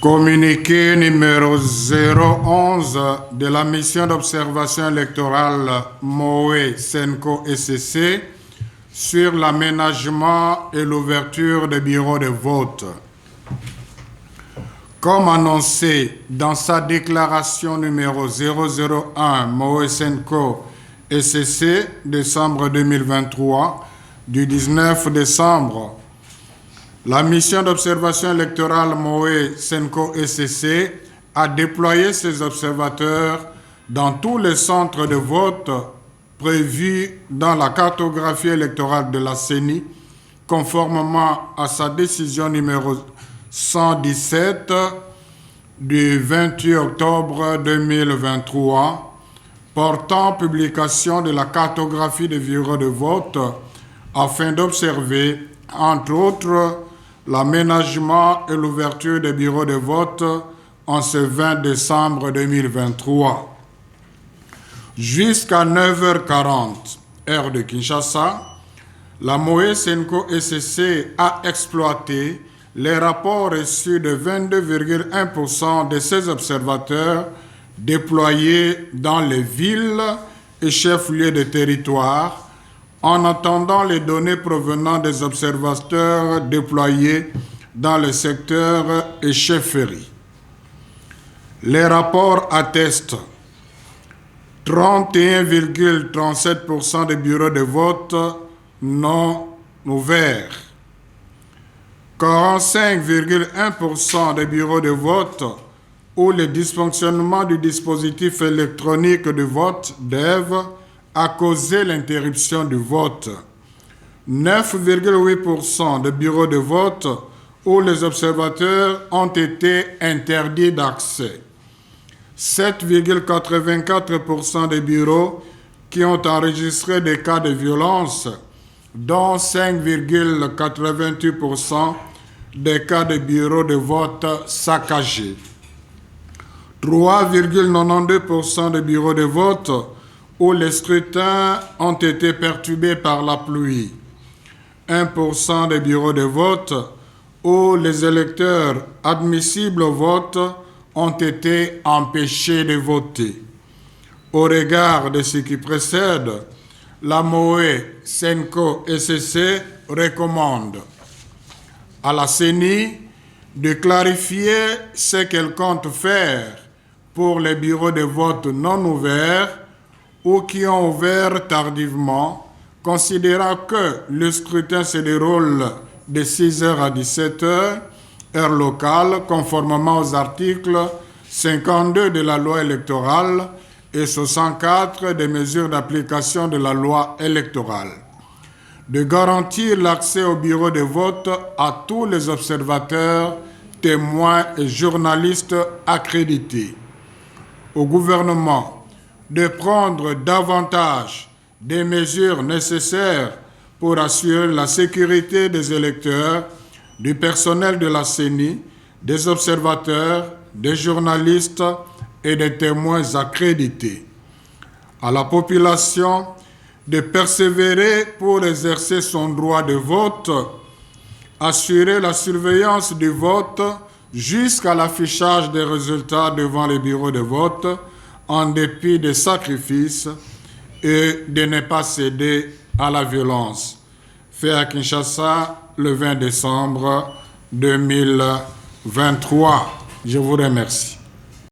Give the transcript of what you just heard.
Communiqué numéro 011 de la mission d'observation électorale MOE Senco SCC sur l'aménagement et l'ouverture des bureaux de vote. Comme annoncé dans sa déclaration numéro 001 MOE Senco SCC décembre 2023 du 19 décembre, la mission d'observation électorale MOE Senco SCC a déployé ses observateurs dans tous les centres de vote prévus dans la cartographie électorale de la CENI, conformément à sa décision numéro 117 du 28 octobre 2023, portant publication de la cartographie des bureaux de vote afin d'observer, entre autres, l'aménagement et l'ouverture des bureaux de vote en ce 20 décembre 2023. Jusqu'à 9h40, heure de Kinshasa, la MOE Senco SCC a exploité les rapports reçus de 22,1% de ses observateurs déployés dans les villes et chefs-lieux de territoire, en attendant les données provenant des observateurs déployés dans le secteur et chefferies. Les rapports attestent 31,37% des bureaux de vote non ouverts, 45,1% des bureaux de vote où le dysfonctionnement du dispositif électronique de vote DEV a causé l'interruption du vote, 9,8% de bureaux de vote où les observateurs ont été interdits d'accès, 7,84% des bureaux qui ont enregistré des cas de violence, dont 5,88% des cas de bureaux de vote saccagés, 3,92% des bureaux de vote où les scrutins ont été perturbés par la pluie, 1% des bureaux de vote où les électeurs admissibles au vote ont été empêchés de voter. Au regard de ce qui précède, la MOE Senco SCC recommande à la CENI de clarifier ce qu'elle compte faire pour les bureaux de vote non ouverts ou qui ont ouvert tardivement, considérant que le scrutin se déroule de 6h à 17h, heure locale, conformément aux articles 52 de la loi électorale et 64 des mesures d'application de la loi électorale, de garantir l'accès au bureau de vote à tous les observateurs, témoins et journalistes accrédités. Au gouvernement de prendre davantage des mesures nécessaires pour assurer la sécurité des électeurs, du personnel de la CENI, des observateurs, des journalistes et des témoins accrédités. À la population de persévérer pour exercer son droit de vote, assurer la surveillance du vote jusqu'à l'affichage des résultats devant les bureaux de vote, en dépit des sacrifices, et de ne pas céder à la violence. Fait à Kinshasa le 20 décembre 2023. Je vous remercie.